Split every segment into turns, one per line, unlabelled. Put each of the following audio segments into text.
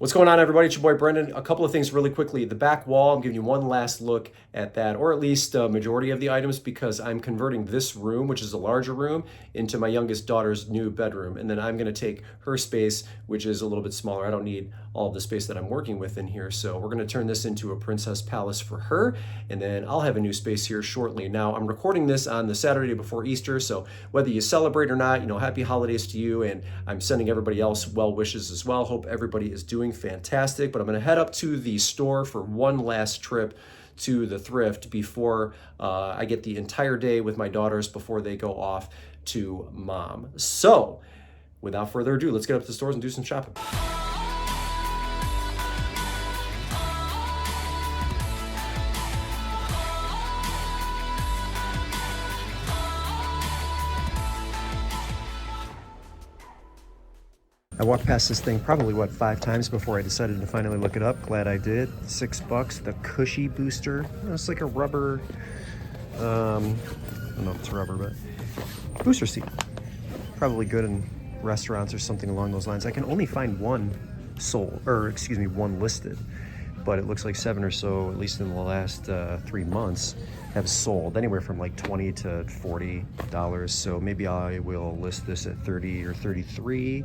What's going on, everybody? It's your boy Brendan. A couple of things really quickly. The back wall, I'm giving you one last look at that, or at least a majority of the items, because I'm converting this room, which is a larger room, into my youngest daughter's new bedroom. And then I'm going to take her space, which is a little bit smaller. I don't need all of the space that I'm working with in here. So we're going to turn this into a princess palace for her. And then I'll have a new space here shortly. Now, I'm recording this on the Saturday before Easter. So whether you celebrate or not, happy holidays to you. And I'm sending everybody else well wishes as well. Hope everybody is doing fantastic. But I'm going to head up to the store for one last trip to the thrift before I get the entire day with my daughters before they go off to mom. So without further ado, let's get up to the stores and do some shopping. I walked past this thing probably, 5 times before I decided to finally look it up. Glad I did. $6, the Cushy Booster. It's like a rubber, I don't know if it's rubber, but booster seat. Probably good in restaurants or something along those lines. I can only find one one listed, but it looks like 7 or so, at least in the last 3 months, have sold anywhere from like $20 to $40. So maybe I will list this at 30 or 33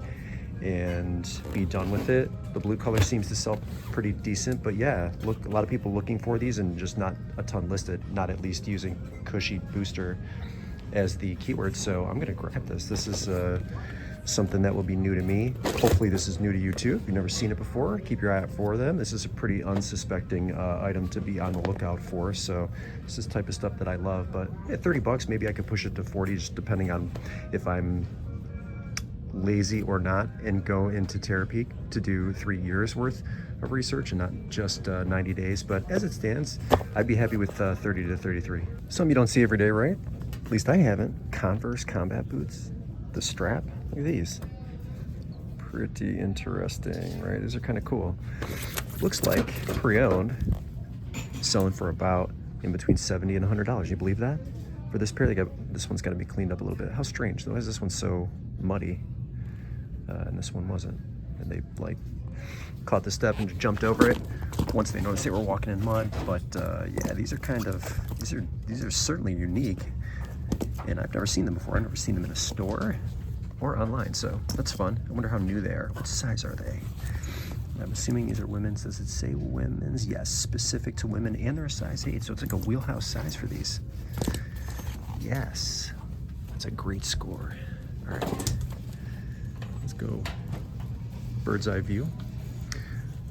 and be done with it. The blue color seems to sell pretty decent, but yeah, look, a lot of people looking for these and just not a ton listed, not at least using Cushy Booster as the keyword. So I'm gonna grab this. This is something that will be new to me. Hopefully this is new to you too. If you've never seen it before, keep your eye out for them. This is a pretty unsuspecting item to be on the lookout for. So this is the type of stuff that I love, but at $30, maybe I could push it to 40, just depending on if I'm lazy or not, and go into Terapeak to do 3 years worth of research and not just 90 days. But as it stands, I'd be happy with 30 to 33. Something you don't see every day, right? At least I haven't. Converse combat boots. The strap. Look at these. Pretty interesting, right? These are kind of cool. Looks like pre-owned, selling for about in between $70 and $100. You believe that? For this pair, this one's got to be cleaned up a little bit. How strange though. Why is this one so muddy? And this one wasn't, and they like caught the step and jumped over it once they noticed they were walking in mud. But yeah, these are certainly unique, and I've never seen them before. I've never seen them in a store or online, so that's fun. I wonder how new they are. What size are they? I'm assuming these are women's. Does it say women's? Yes, specific to women, and they're a size 8, so it's like a wheelhouse size for these. Yes, that's a great score. All right. Let's go bird's eye view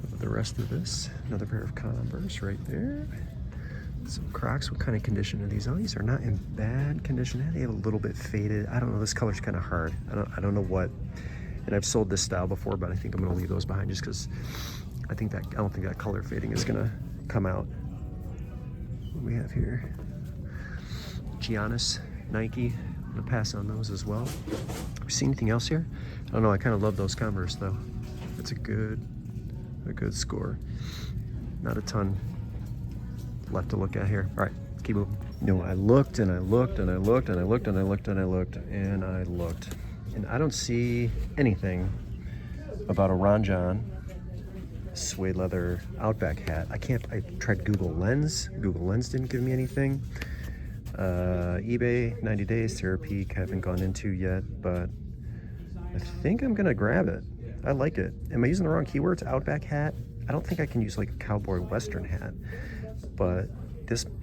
of the rest of this. Another pair of Converse right there. Some Crocs. What kind of condition are these? Oh, these are not in bad condition. They have a little bit faded. I don't know. This color's kind of hard. I don't know what. And I've sold this style before, but I think I'm going to leave those behind just because I don't think that color fading is going to come out. What do we have here? Giannis, Nike. I'm gonna pass on those as well. See anything else here? I don't know. I kind of love those Converse though. That's a good score. Not a ton left to look at here. All right, keep moving. I looked and I looked and I looked and I looked and I looked and I looked and I looked, and I don't see anything about a Ron John suede leather Outback hat. I tried Google Lens. Google Lens didn't give me anything. eBay, 90 days, Terapeak, haven't gone into yet, but I think I'm gonna grab it. I like it. Am I using the wrong keywords? Outback hat? I don't think I can use like a cowboy western hat, but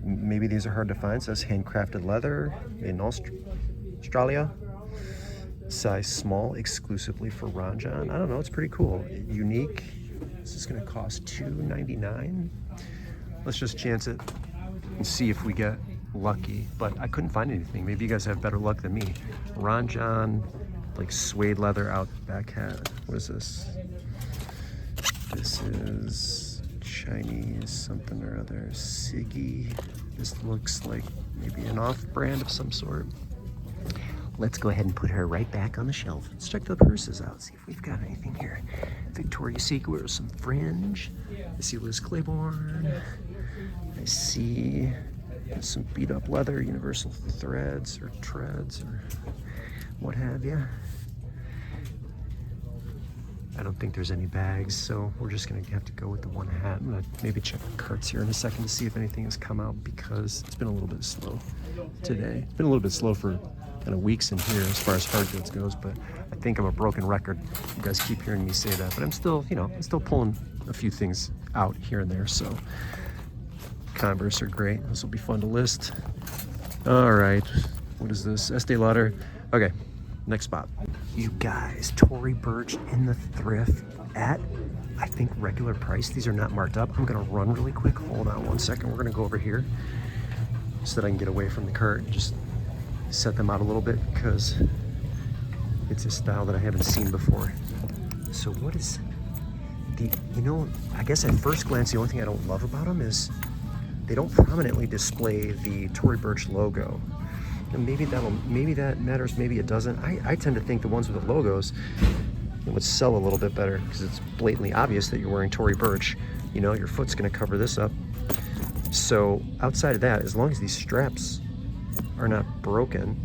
maybe these are hard to find. It says handcrafted leather in Australia, size small, exclusively for Ron John. I don't know, it's pretty cool. Unique. This is gonna cost $2.99. Let's just chance it and see if we get lucky, but I couldn't find anything. Maybe you guys have better luck than me. Ron John, like suede leather Outback hat. What is this? This is Chinese something or other. Siggy. This looks like maybe an off-brand of some sort. Let's go ahead and put her right back on the shelf. Let's check the purses out, see if we've got anything here. Victoria's Secret, some fringe. I see Liz Claiborne. I see some beat up leather, universal threads or treads or what have you. I don't think there's any bags, so we're just gonna have to go with the one hat. I'm gonna maybe check the carts here in a second to see if anything has come out, because it's been a little bit slow today. It's been a little bit slow for kind of weeks in here as far as hard goods goes, but I think I'm a broken record. You guys keep hearing me say that, but I'm still, you know, I'm still pulling a few things out here and there. So Converse are great. This will be fun to list. All right, what is this? Estee Lauder. Okay, next spot. You guys, Tory Burch in the thrift at, I think, regular price. These are not marked up. I'm gonna run really quick. Hold on one second. We're gonna go over here so that I can get away from the cart and just set them out a little bit, because it's a style that I haven't seen before. So what is the, you know, I guess at first glance, the only thing I don't love about them is they don't prominently display the Tory Burch logo. And maybe that matters, maybe it doesn't. I tend to think the ones with the logos would sell a little bit better, because it's blatantly obvious that you're wearing Tory Burch. You know, your foot's gonna cover this up. So outside of that, as long as these straps are not broken,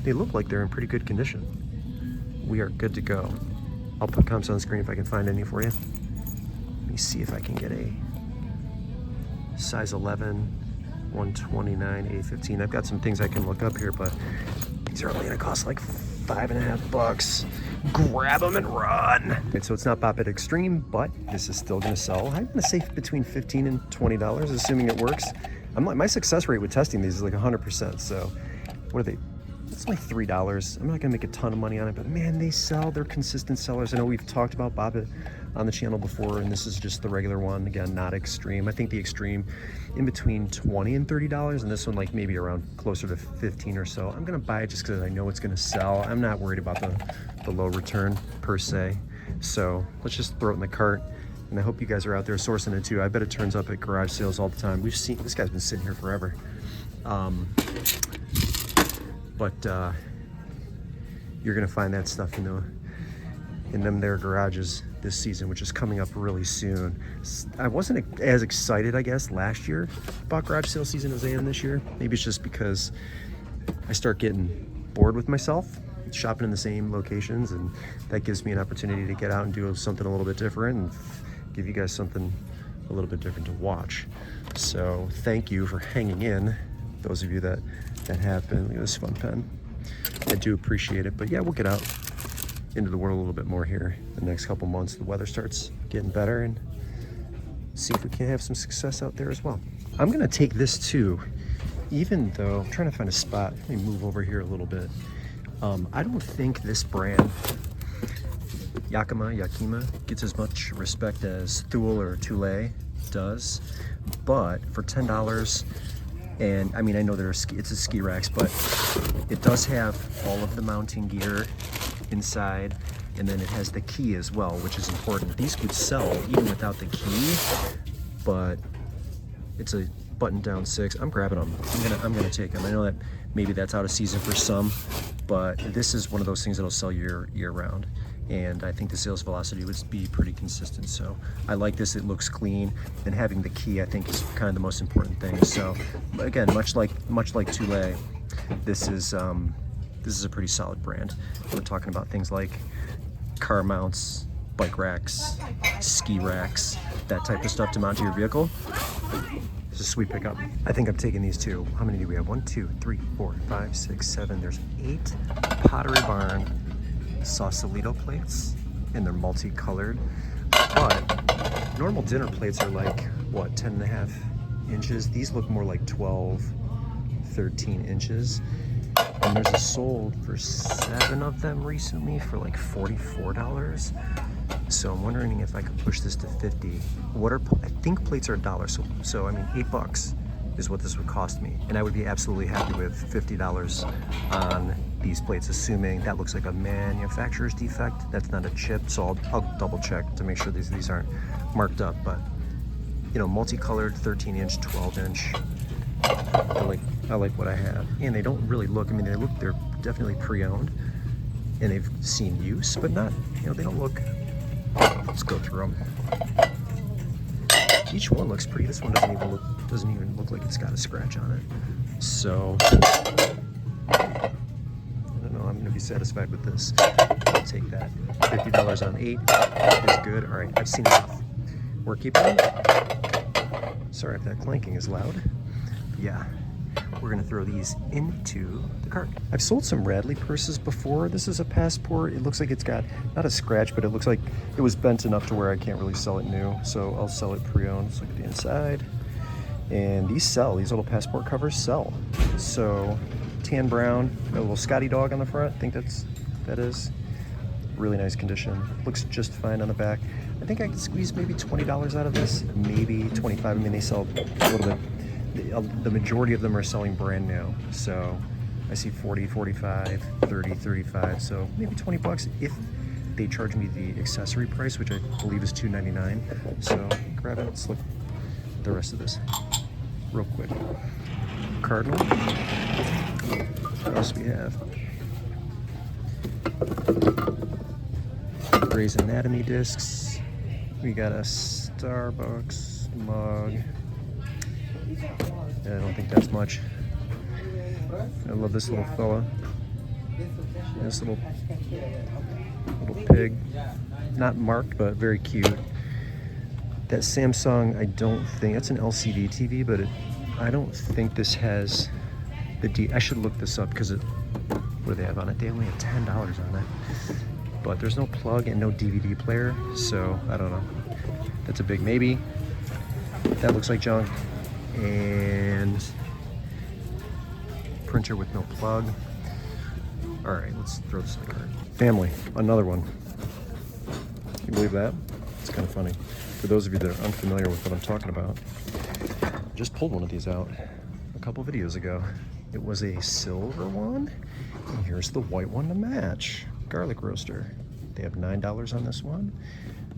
they look like they're in pretty good condition. We are good to go. I'll put comps on screen if I can find any for you. Let me see if I can get a size 11, 129, A15. I've got some things I can look up here, but these are only gonna cost like $5.50. Grab them and run. Okay, so it's not Bop It Extreme, but this is still gonna sell. I'm gonna say between $15 and $20, assuming it works. My success rate with testing these is like 100%. So what are they? It's only $3. I'm not gonna make a ton of money on it, but man, they sell. They're consistent sellers. I know we've talked about Bop It on the channel before, and this is just the regular one. Again, not extreme. I think the extreme in between $20 and $30, and this one like maybe around closer to 15 or so. I'm gonna buy it just because I know it's gonna sell. I'm not worried about the low return per se. So let's just throw it in the cart. And I hope you guys are out there sourcing it too. I bet it turns up at garage sales all the time. We've seen, this guy's been sitting here forever. You're gonna find that stuff in them their garages this season, which is coming up really soon. I wasn't as excited, I guess, last year about garage sale season as I am this year. Maybe it's just because I start getting bored with myself, shopping in the same locations, and that gives me an opportunity to get out and do something a little bit different and give you guys something a little bit different to watch. So thank you for hanging in, those of you that have been. Look at this fun pen. I do appreciate it. But yeah, we'll get out into the world a little bit more here the next couple months. The weather starts getting better, and see if we can have some success out there as well. I'm gonna take this too, even though I'm trying to find a spot. Let me move over here a little bit. I don't think this brand, Yakima, gets as much respect as Thule or Thule does, but for $10, and I mean, I know it's a ski racks, but it does have all of the mounting gear inside, and then it has the key as well, which is important. These would sell even without the key, but it's a button down 6. I'm grabbing them. I'm gonna take them. I know that maybe that's out of season for some, but this is one of those things that'll sell year round. And I think the sales velocity would be pretty consistent. So I like this. It looks clean, and having the key I think is kind of the most important thing. So again, much like Thule, this is a pretty solid brand. We're talking about things like car mounts, bike racks, ski racks, that type of stuff to mount to your vehicle. It's a sweet pickup. I think I'm taking these too. How many do we have? 1, 2, 3, 4, 5, 6, 7. There's 8 Pottery Barn Sausalito plates, and they're multicolored. But normal dinner plates are like, what, 10.5 inches? These look more like 12, 13 inches. And there's a sold for 7 of them recently for like $44. So I'm wondering if I could push this to 50. I think plates are $1. So I mean, $8 is what this would cost me. And I would be absolutely happy with $50 on these plates, assuming that looks like a manufacturer's defect. That's not a chip, so I'll double check to make sure these aren't marked up. But you know, multicolored, 13-inch, 12-inch. I like what I have, and they don't really look. I mean, they're definitely pre-owned, and they've seen use, but not. You know, they don't look. Let's go through them. Each one looks pretty. This one doesn't even look like it's got a scratch on it. So I don't know. I'm gonna be satisfied with this. But take that. $50 on 8 is good. All right, I've seen enough. We're keeping them. Sorry if that clanking is loud. Yeah, we're gonna throw these into the cart. I've sold some Radley purses before. This is a Passport. It looks like it's got, not a scratch, but it looks like it was bent enough to where I can't really sell it new. So I'll sell it pre-owned. Let's look at the inside. And these sell, these little Passport covers sell. So tan brown, got a little Scotty dog on the front. I think that is really nice condition. Looks just fine on the back. I think I could squeeze maybe $20 out of this, maybe 25. I mean, they sell a little bit. The majority of them are selling brand new. So I see 40, 45, 30, 35. So maybe 20 bucks if they charge me the accessory price, which I believe is $2.99. So grab it. Let's look at the rest of this real quick. Cardinal. What else do we have? Grey's Anatomy discs. We got a Starbucks mug. I don't think that's much. I love this little fella. This little pig. Not marked, but very cute. That Samsung, I don't think, that's an LCD TV, but I don't think this has the I should look this up because what do they have on it? They only have $10 on it. But there's no plug and no DVD player, so I don't know. That's a big maybe. That looks like junk. And printer with no plug. All right, let's throw this in the cart. Family, another one. Can you believe that? It's kind of funny. For those of you that are unfamiliar with what I'm talking about, just pulled one of these out a couple videos ago. It was a silver one, and here's the white one to match. Garlic roaster. They have $9 on this one.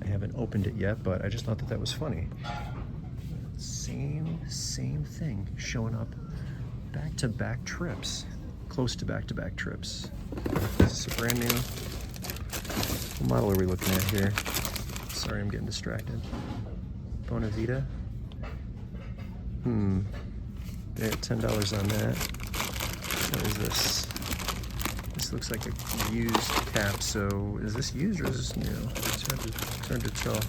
I haven't opened it yet, but I just thought that was funny. Same thing, showing up back-to-back trips, close to back-to-back trips. This is a brand new. What model are we looking at here? Sorry, I'm getting distracted. Bonavita. They have $10 on that. What is this? This looks like a used cap. So is this used or is this new? It's hard to tell.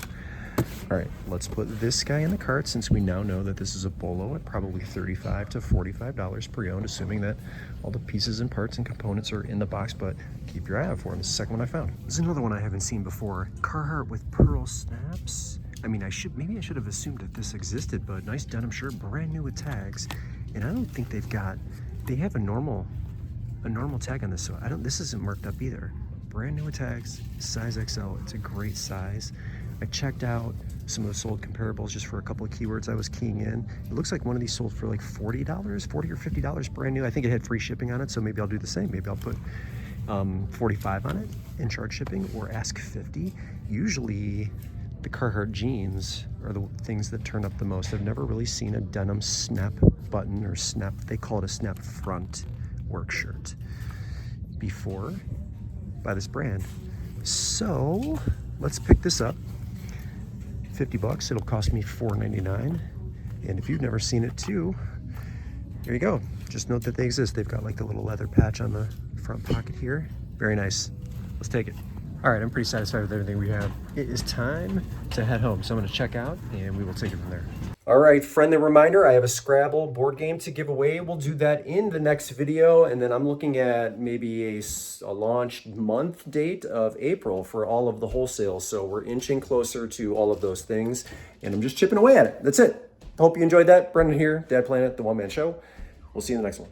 All right, let's put this guy in the cart since we now know that this is a Bolo at probably $35 to $45 pre-owned, assuming that all the pieces and parts and components are in the box, but keep your eye out for them. This is the second one I found. This is another one I haven't seen before. Carhartt with pearl snaps. I mean, maybe I should have assumed that this existed, but nice denim shirt, brand new with tags. And I don't think they have a normal tag on this, so this isn't marked up either. Brand new with tags, size XL, it's a great size. I checked out some of the sold comparables just for a couple of keywords I was keying in. It looks like one of these sold for like $40 or $50 brand new. I think it had free shipping on it, so maybe I'll do the same. Maybe I'll put 45 on it and charge shipping, or ask 50. Usually the Carhartt jeans are the things that turn up the most. I've never really seen a denim snap button or snap, they call it a snap front work shirt before by this brand. So let's pick this up. 50 bucks, it'll cost me $4.99. And if you've never seen it too, there you go. Just note that they exist. They've got like the little leather patch on the front pocket here. Very nice. Let's take it. All right, I'm pretty satisfied with everything we have. It is time to head home. So I'm gonna check out and we will take it from there. All right, friendly reminder, I have a Scrabble board game to give away. We'll do that in the next video. And then I'm looking at maybe a launch month date of April for all of the wholesale. So we're inching closer to all of those things. And I'm just chipping away at it. That's it. Hope you enjoyed that. Brendan here, Dad Planet, The One Man Show. We'll see you in the next one.